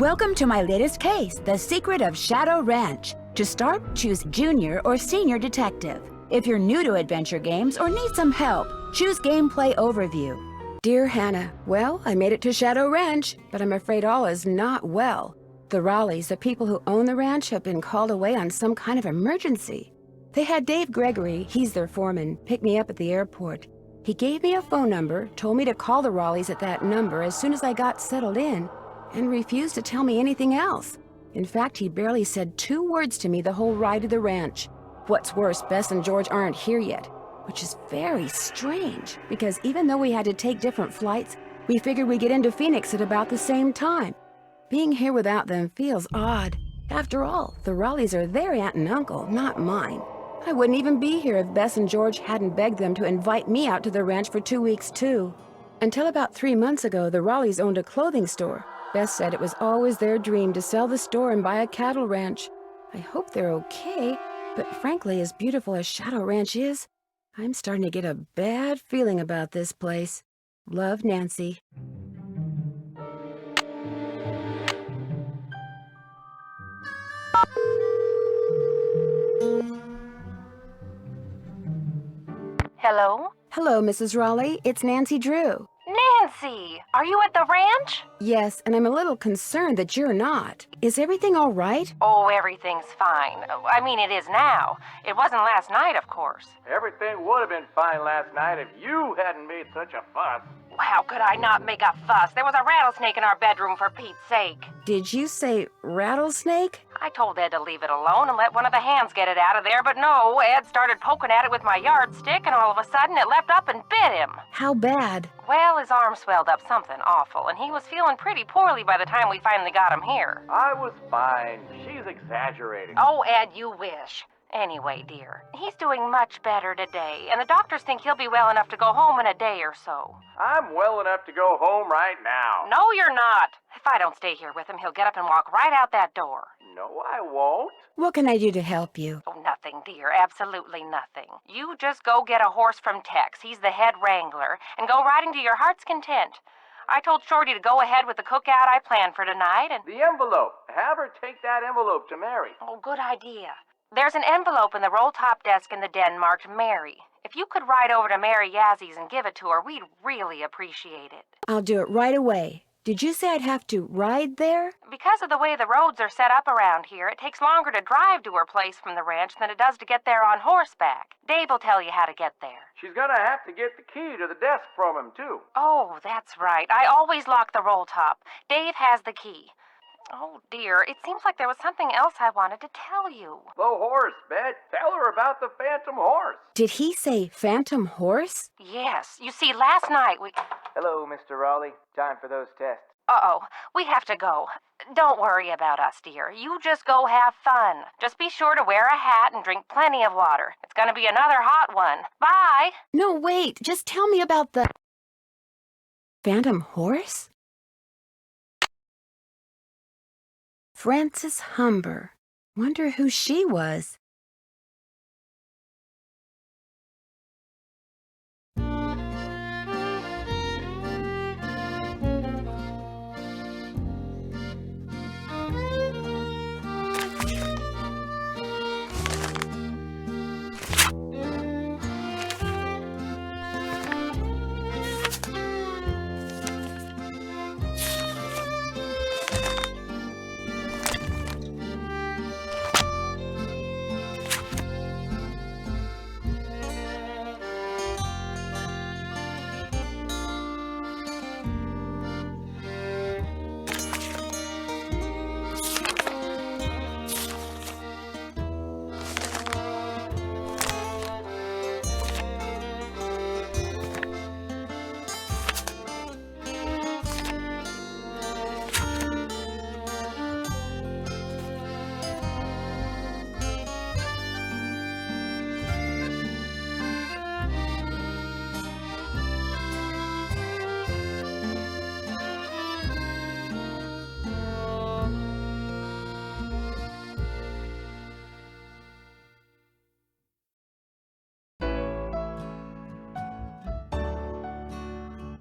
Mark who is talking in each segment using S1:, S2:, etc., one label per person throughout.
S1: Welcome to my latest case, The Secret of Shadow Ranch. To start, choose Junior or Senior Detective. If you're new to adventure games or need some help, choose Gameplay Overview. Dear Hannah, well, I made it to Shadow Ranch, but I'm afraid all is not well. The Raleighs, the people who own the ranch, have been called away on some kind of emergency. They had Dave Gregory, he's their foreman, pick me up at the airport. He gave me a phone number, told me to call the Raleighs at that number as soon as I got settled in, and refused to tell me anything else. In fact, he barely said 2 words to me the whole ride to the ranch. What's worse, Bess and George aren't here yet, which is very strange, because even though we had to take different flights, we figured we'd get into Phoenix at about the same time. Being here without them feels odd. After all, the Raleighs are their aunt and uncle, not mine. I wouldn't even be here if Bess and George hadn't begged them to invite me out to the ranch for 2 weeks, too. Until about 3 months ago, the Raleighs owned a clothing store. Bess said it was always their dream to sell the store and buy a cattle ranch. I hope they're okay, but frankly, as beautiful as Shadow Ranch is, I'm starting to get a bad feeling about this place. Love, Nancy.
S2: Hello?
S1: Hello, Mrs. Raleigh. It's Nancy Drew.
S2: Nancy, are you at the ranch?
S1: Yes, and I'm a little concerned that you're not. Is everything all right?
S2: Oh, everything's fine. I mean, it is now. It wasn't last night, of course.
S3: Everything would have been fine last night if you hadn't made such a fuss.
S2: How could I not make a fuss? There was a rattlesnake in our bedroom, for Pete's sake.
S1: Did you say rattlesnake?
S2: I told Ed to leave it alone and let one of the hands get it out of there, but no, Ed started poking at it with my yardstick, and all of a sudden it leapt up and bit him.
S1: How bad?
S2: Well, his arm swelled up something awful, and he was feeling pretty poorly by the time we finally got him here.
S3: I was fine. She's exaggerating.
S2: Oh, Ed, you wish. Anyway, dear, he's doing much better today, and the doctors think he'll be well enough to go home in a day or so.
S3: I'm well enough to go home right now.
S2: No, you're not. If I don't stay here with him, he'll get up and walk right out that door.
S3: No, I won't.
S1: What can I do to help you?
S2: Oh, nothing, dear. Absolutely nothing. You just go get a horse from Tex. He's the head wrangler, and go riding to your heart's content. I told Shorty to go ahead with the cookout I planned for tonight, and...
S3: The envelope. Have her take that envelope to Mary.
S2: Oh, good idea. There's an envelope in the roll-top desk in the den marked Mary. If you could ride over to Mary Yazzy's and give it to her, we'd really appreciate it.
S1: I'll do it right away. Did you say I'd have to ride there?
S2: Because of the way the roads are set up around here, it takes longer to drive to her place from the ranch than it does to get there on horseback. Dave will tell you how to get there.
S3: She's gonna have to get the key to the desk from him, too.
S2: Oh, that's right. I always lock the roll-top. Dave has the key. Oh, dear, it seems like there was something else I wanted to tell you.
S3: The horse, Bet. Tell her about the phantom horse.
S1: Did he say phantom horse?
S2: Yes. You see, last night we...
S4: Hello, Mr. Raleigh. Time for those tests.
S2: Uh-oh. We have to go. Don't worry about us, dear. You just go have fun. Just be sure to wear a hat and drink plenty of water. It's going to be another hot one. Bye!
S1: No, wait. Just tell me about the... phantom horse? Frances Humber. Wonder who she was.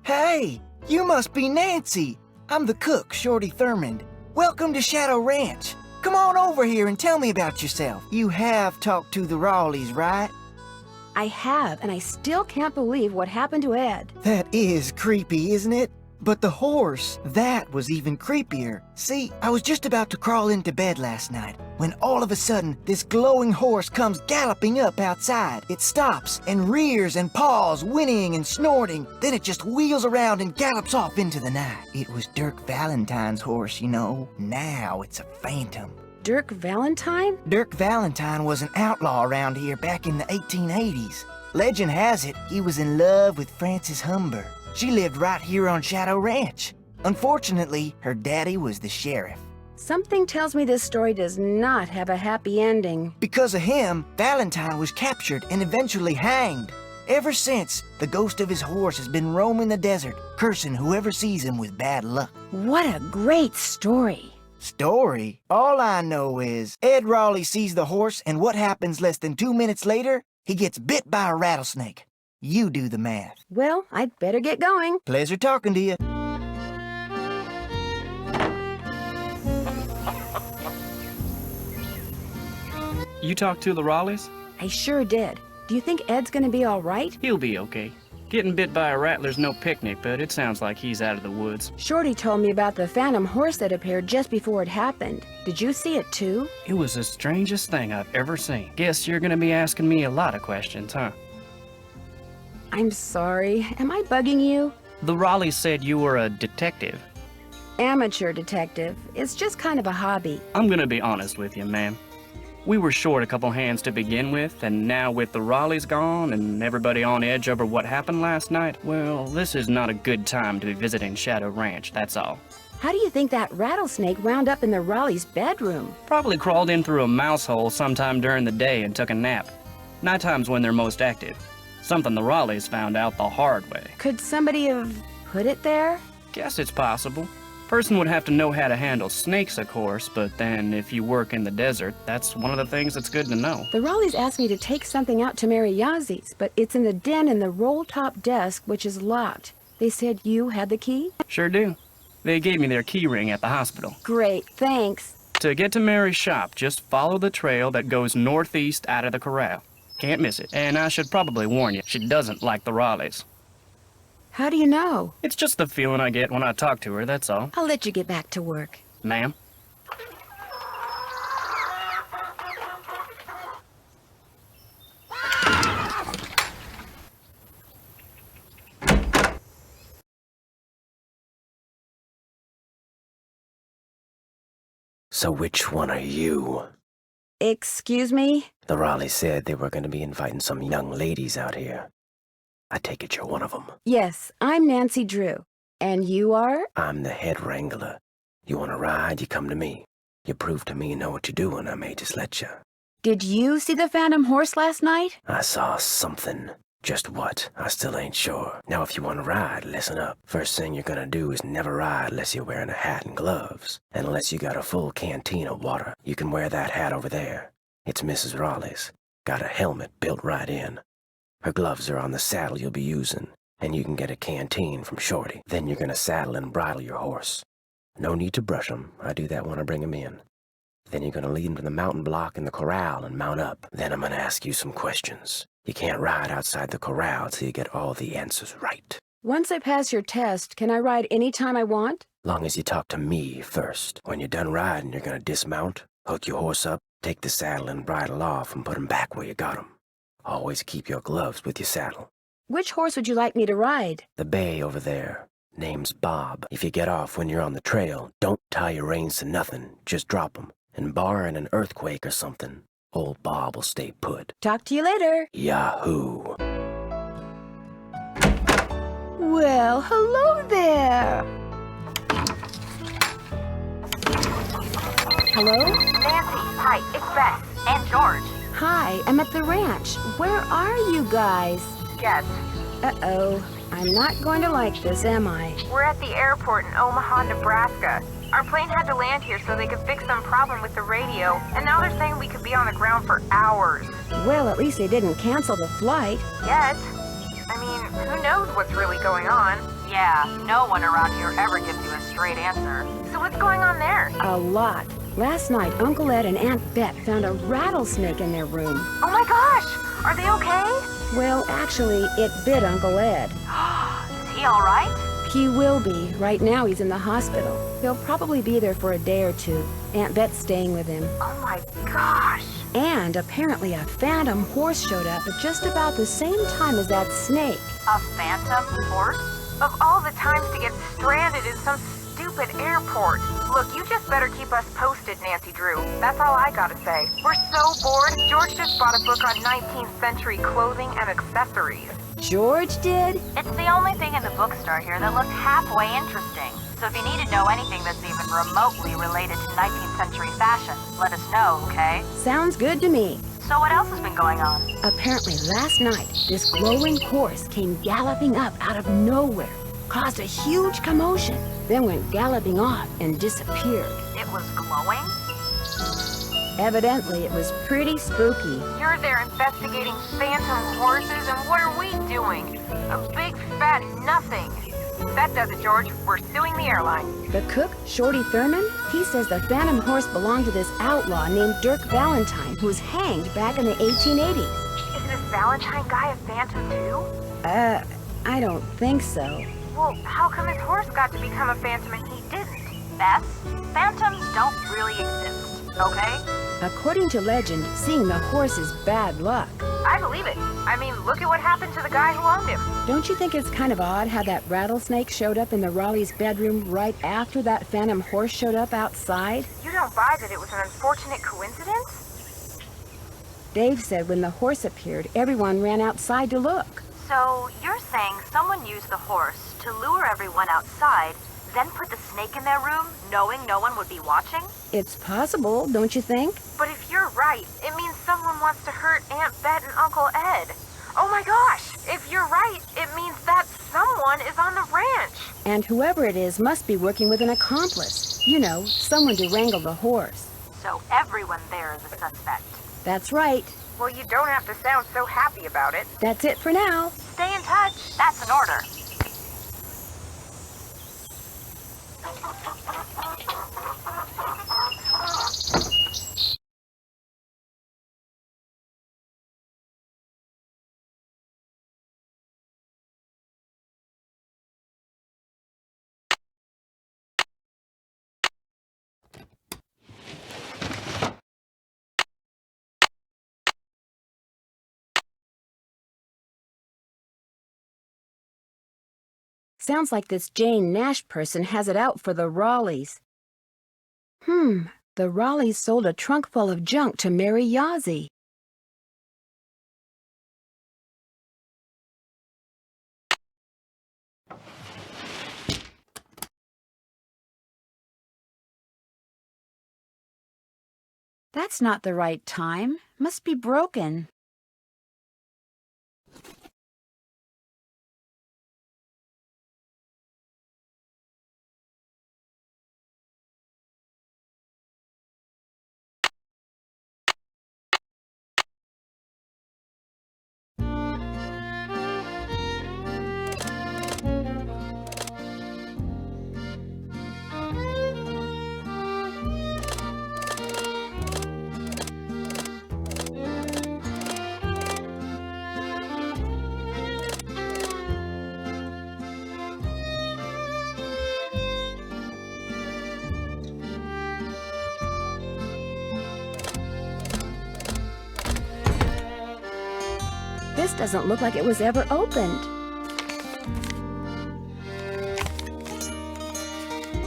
S5: Hey, you must be Nancy. I'm the cook, Shorty Thurmond. Welcome to Shadow Ranch. Come on over here and tell me about yourself. You have talked to the Rawleys, right?
S1: I have, and I still can't believe what happened to Ed.
S5: That is creepy, isn't it? But the horse, that was even creepier. See, I was just about to crawl into bed last night when all of a sudden this glowing horse comes galloping up outside. It stops and rears and paws, whinnying and snorting. Then it just wheels around and gallops off into the night. It was Dirk Valentine's horse, you know. Now it's a phantom.
S1: Dirk Valentine?
S5: Dirk Valentine was an outlaw around here back in the 1880s. Legend has it he was in love with Frances Humber. She lived right here on Shadow Ranch. Unfortunately, her daddy was the sheriff.
S1: Something tells me this story does not have a happy ending.
S5: Because of him, Valentine was captured and eventually hanged. Ever since, the ghost of his horse has been roaming the desert, cursing whoever sees him with bad luck.
S1: What a great story.
S5: Story? All I know is Ed Rawley sees the horse, and what happens less than 2 minutes later? He gets bit by a rattlesnake. You do the math.
S1: Well, I'd better get going.
S5: Pleasure talking to you.
S6: You talked to the Rawleys?
S1: I sure did. Do you think Ed's gonna be all right?
S6: He'll be okay. Getting bit by a rattler's no picnic, but it sounds like he's out of the woods.
S1: Shorty told me about the phantom horse that appeared just before it happened. Did you see it too?
S6: It was the strangest thing I've ever seen. Guess you're gonna be asking me a lot of questions, huh?
S1: I'm sorry. Am I bugging you?
S6: The Rawleys said you were a detective.
S1: Amateur detective. It's just kind of a hobby.
S6: I'm gonna be honest with you, ma'am. We were short a couple hands to begin with, and now with the Rawleys gone and everybody on edge over what happened last night, well, this is not a good time to be visiting Shadow Ranch, that's all.
S1: How do you think that rattlesnake wound up in the Raleigh's bedroom?
S6: Probably crawled in through a mouse hole sometime during the day and took a nap. Nighttime's when they're most active. Something the Rawleys found out the hard way.
S1: Could somebody have put it there?
S6: Guess it's possible. Person would have to know how to handle snakes, of course, but then if you work in the desert, that's one of the things that's good to know.
S1: The Raleighs asked me to take something out to Mary Yazie's, but it's in the den in the roll-top desk, which is locked. They said you had the key?
S6: Sure do. They gave me their key ring at the hospital.
S1: Great, thanks.
S6: To get to Mary's shop, just follow the trail that goes northeast out of the corral. Can't miss it. And I should probably warn you, she doesn't like the Rawleys.
S1: How do you know?
S6: It's just the feeling I get when I talk to her, that's all.
S1: I'll let you get back to work.
S6: Ma'am?
S7: So which one are you?
S1: Excuse me?
S7: The Raleighs said they were going to be inviting some young ladies out here. I take it you're one of them.
S1: Yes, I'm Nancy Drew. And you are?
S7: I'm the head wrangler. You want to ride, you come to me. You prove to me you know what you're doing, I may just let you.
S1: Did you see the phantom horse last night?
S7: I saw something. Just what? I still ain't sure. Now if you want to ride, listen up. First thing you're gonna do is never ride unless you're wearing a hat and gloves. And unless you got a full canteen of water. You can wear that hat over there. It's Mrs. Raleigh's. Got a helmet built right in. Her gloves are on the saddle you'll be using, and you can get a canteen from Shorty. Then you're gonna saddle and bridle your horse. No need to brush him. I do that when I bring him in. Then you're gonna lead him to the mountain block in the corral and mount up. Then I'm gonna ask you some questions. You can't ride outside the corral till you get all the answers right.
S1: Once I pass your test, can I ride any time I want?
S7: Long as you talk to me first. When you're done riding, you're gonna dismount, hook your horse up, take the saddle and bridle off and put him back where you got him. Always keep your gloves with your saddle.
S1: Which horse would you like me to ride?
S7: The bay over there. Name's Bob. If you get off when you're on the trail, don't tie your reins to nothing. Just drop 'em. And barring an earthquake or something, old Bob will stay put.
S1: Talk to you later.
S7: Yahoo!
S1: Well, hello there. Hello?
S2: Nancy, hi, it's Beth and George.
S1: Hi, I'm at the ranch. Where are you guys?
S2: Guess.
S1: Uh-oh. I'm not going to like this, am I?
S2: We're at the airport in Omaha, Nebraska. Our plane had to land here so they could fix some problem with the radio, and now they're saying we could be on the ground for hours.
S1: Well, at least they didn't cancel the flight.
S2: Yet. I mean, who knows what's really going on? Yeah, no one around here ever gives you a straight answer. So what's going on there?
S1: A lot. Last night, Uncle Ed and Aunt Bet found a rattlesnake in their room.
S2: Oh my gosh! Are they okay?
S1: Well, actually, it bit Uncle Ed.
S2: Is he alright?
S1: He will be. Right now, he's in the hospital. He'll probably be there for a day or two. Aunt Bet's staying with him.
S2: Oh my gosh!
S1: And apparently a phantom horse showed up at just about the same time as that snake.
S2: A phantom horse? Of all the times to get stranded in some stupid airport. Look, you just better keep us posted, Nancy Drew. That's all I gotta say. We're so bored. George just bought a book on 19th century clothing and accessories.
S1: George did?
S2: It's the only thing in the bookstore here that looked halfway interesting. So if you need to know anything that's even remotely related to 19th century fashion, let us know, okay?
S1: Sounds good to me.
S2: So what else has been going on?
S1: Apparently last night, this glowing horse came galloping up out of nowhere, caused a huge commotion, then went galloping off and disappeared.
S2: It was glowing?
S1: Evidently, it was pretty spooky.
S2: You're there investigating phantom horses, and what are we doing? A big fat nothing. That does it, George. We're suing the airline.
S1: The cook, Shorty Thurman, he says the phantom horse belonged to this outlaw named Dirk Valentine, who was hanged back in the 1880s.
S2: Is this Valentine guy a phantom too?
S1: I don't think so.
S2: Well, how come his horse got to become a phantom and he didn't? Bess, phantoms don't really exist, okay?
S1: According to legend, seeing the horse is bad luck.
S2: I believe it. I mean, look at what happened to the guy who owned him.
S1: Don't you think it's kind of odd how that rattlesnake showed up in the Raleigh's bedroom right after that phantom horse showed up outside?
S2: You don't buy that it was an unfortunate coincidence?
S1: Dave said when the horse appeared, everyone ran outside to look.
S2: So, you're saying someone used the horse to lure everyone outside, then put the snake in their room, knowing no one would be watching?
S1: It's possible, don't you think?
S2: But if you're right, it means someone wants to hurt Aunt Bet and Uncle Ed. Oh my gosh! If you're right, it means that someone is on the ranch.
S1: And whoever it is must be working with an accomplice. You know, someone to wrangle the horse.
S2: So everyone there is a suspect.
S1: That's right.
S2: Well, you don't have to sound so happy about it.
S1: That's it for now.
S2: Stay in touch. That's an order.
S1: Sounds like this Jane Nash person has it out for the Raleighs. The Raleighs sold a trunk full of junk to Mary Yazzie. That's not the right time. Must be broken. This doesn't look like it was ever opened.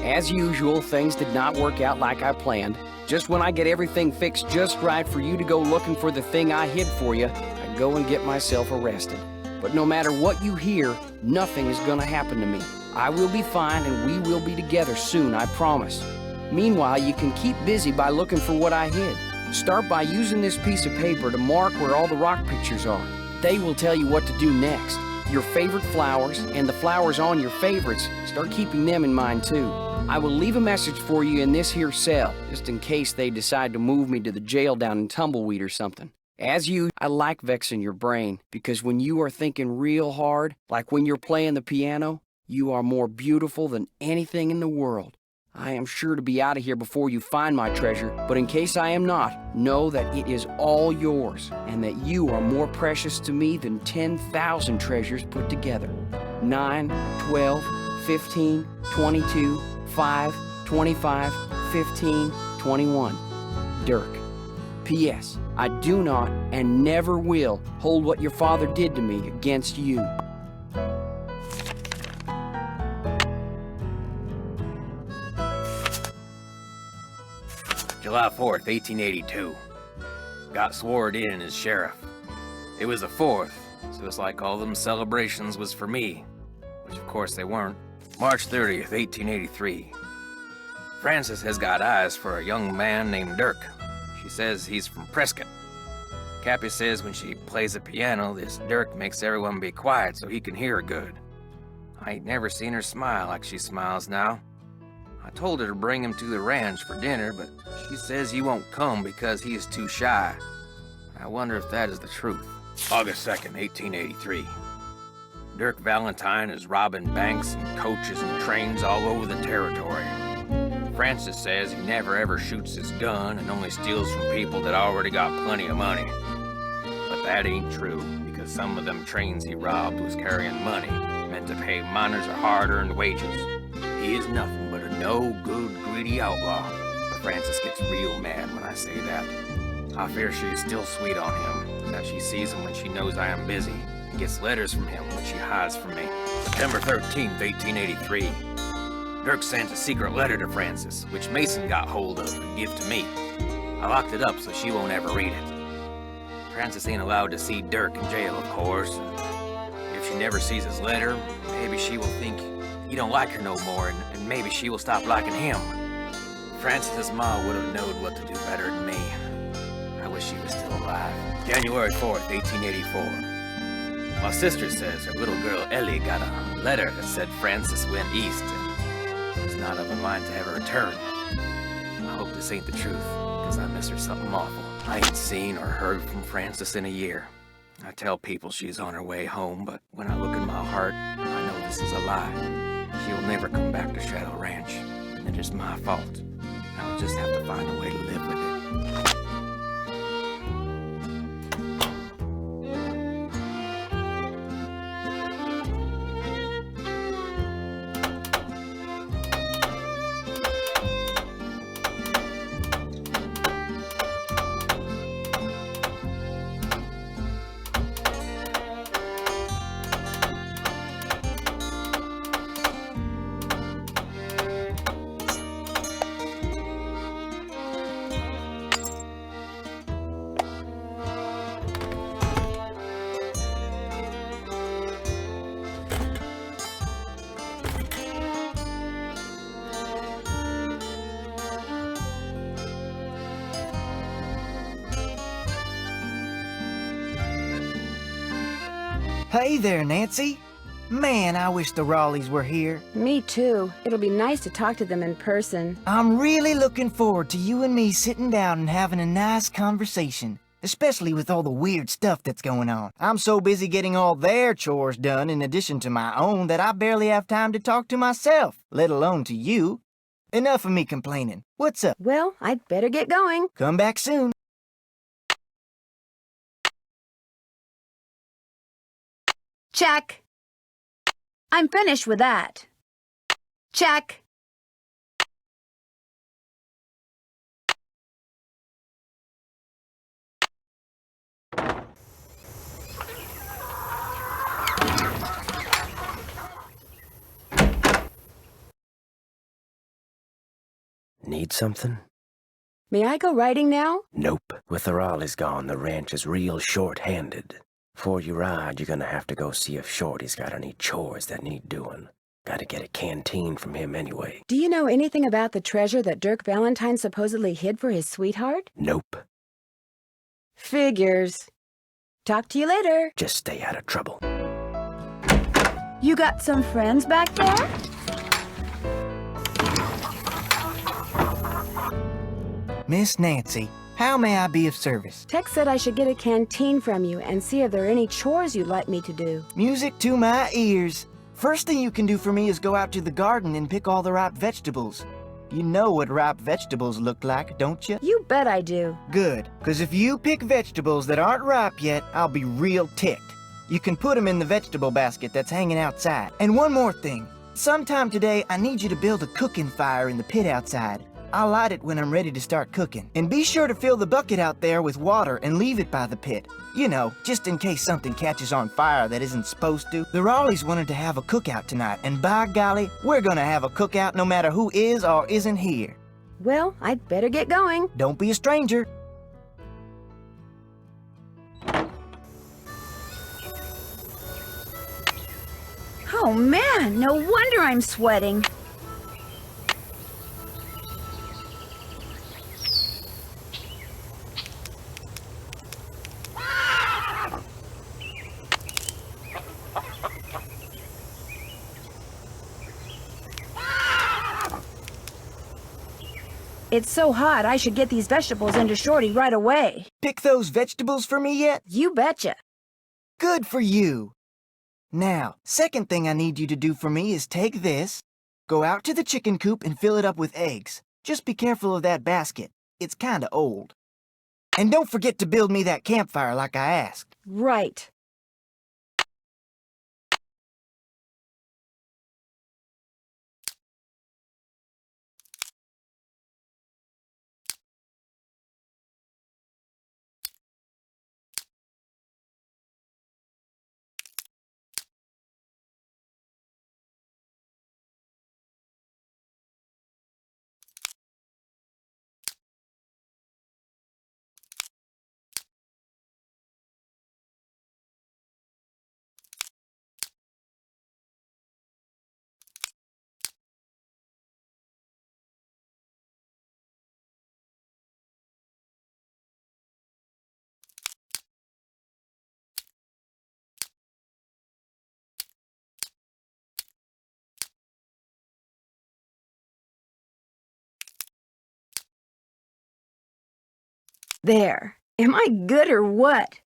S8: As usual, things did not work out like I planned. Just when I get everything fixed just right for you to go looking for the thing I hid for you, I go and get myself arrested. But no matter what you hear, nothing is gonna happen to me. I will be fine and we will be together soon, I promise. Meanwhile, you can keep busy by looking for what I hid. Start by using this piece of paper to mark where all the rock pictures are. They will tell you what to do next. Your favorite flowers and the flowers on your favorites, start keeping them in mind too. I will leave a message for you in this here cell, just in case they decide to move me to the jail down in Tumbleweed or something. As you, I like vexing your brain, because when you are thinking real hard, like when you're playing the piano, You are more beautiful than anything in the world. I am sure to be out of here before you find my treasure, but in case I am not, know that it is all yours, and that you are more precious to me than 10,000 treasures put together. 9, 12, 15, 22, 5, 25, 15, 21. Dirk. P.S. I do not and never will hold what your father did to me against you.
S9: July 4th, 1882. Got sworn in as sheriff. It was the 4th, so it's like all them celebrations was for me, which of course they weren't. March 30th, 1883. Frances has got eyes for a young man named Dirk. She says he's from Prescott. Cappy says when she plays the piano, this Dirk makes everyone be quiet so he can hear her good. I ain't never seen her smile like she smiles now. I told her to bring him to the ranch for dinner, but she says he won't come because he is too shy. I wonder if that is the truth. August 2nd, 1883. Dirk Valentine is robbing banks and coaches and trains all over the territory. Francis says he never ever shoots his gun and only steals from people that already got plenty of money. But that ain't true, because some of them trains he robbed was carrying money, meant to pay miners their hard-earned wages. He is nothing but a no-good, greedy outlaw. But Frances gets real mad when I say that. I fear she is still sweet on him, that she sees him when she knows I am busy, and gets letters from him when she hides from me. September 13th, 1883. Dirk sent a secret letter to Frances, which Mason got hold of and give to me. I locked it up so she won't ever read it. Frances ain't allowed to see Dirk in jail, of course. If she never sees his letter, maybe she will think he don't like her no more, and maybe she will stop liking him. Frances's ma would have known what to do better than me. I wish she was still alive. January 4th, 1884. My sister says her little girl Ellie got a letter that said Frances went east and was not of a mind to ever return. I hope this ain't the truth, because I miss her something awful. I ain't seen or heard from Frances in a year. I tell people she's on her way home, but when I look in my heart, I know this is a lie. She'll never come back to Shadow Ranch, and it is my fault. I'll just have to find a way to live with it.
S5: Hey there, Nancy. Man, I wish the Raleighs were here.
S1: Me too. It'll be nice to talk to them in person.
S5: I'm really looking forward to you and me sitting down and having a nice conversation, especially with all the weird stuff that's going on. I'm so busy getting all their chores done in addition to my own that I barely have time to talk to myself, let alone to you. Enough of me complaining. What's up?
S1: Well, I'd better get going.
S5: Come back soon.
S1: Check. I'm finished with that. Check.
S7: Need something?
S1: May I go riding now?
S7: Nope. With the Raleighs gone, the ranch is real short-handed. Before you ride, you're gonna have to go see if Shorty's got any chores that need doing. Gotta get a canteen from him anyway.
S1: Do you know anything about the treasure that Dirk Valentine supposedly hid for his sweetheart?
S7: Nope.
S1: Figures. Talk to you later.
S7: Just stay out of trouble.
S1: You got some friends back there?
S5: Miss Nancy, how may I be of service?
S1: Tex said I should get a canteen from you and see if there are any chores you'd like me to do.
S5: Music to my ears. First thing you can do for me is go out to the garden and pick all the ripe vegetables. You know what ripe vegetables look like, don't you?
S1: You bet I do.
S5: Good, because if you pick vegetables that aren't ripe yet, I'll be real ticked. You can put them in the vegetable basket that's hanging outside. And one more thing. Sometime today, I need you to build a cooking fire in the pit outside. I'll light it when I'm ready to start cooking. And be sure to fill the bucket out there with water and leave it by the pit. You know, just in case something catches on fire that isn't supposed to. The Raleighs wanted to have a cookout tonight, and by golly, we're gonna have a cookout no matter who is or isn't here.
S1: Well, I'd better get going.
S5: Don't be a stranger.
S1: Oh man, no wonder I'm sweating. It's so hot, I should get these vegetables into Shorty right away.
S5: Pick those vegetables for me yet?
S1: You betcha.
S5: Good for you. Now, second thing I need you to do for me is take this, go out to the chicken coop and fill it up with eggs. Just be careful of that basket. It's kinda old. And don't forget to build me that campfire like I asked.
S1: Right. There. Am I good or what?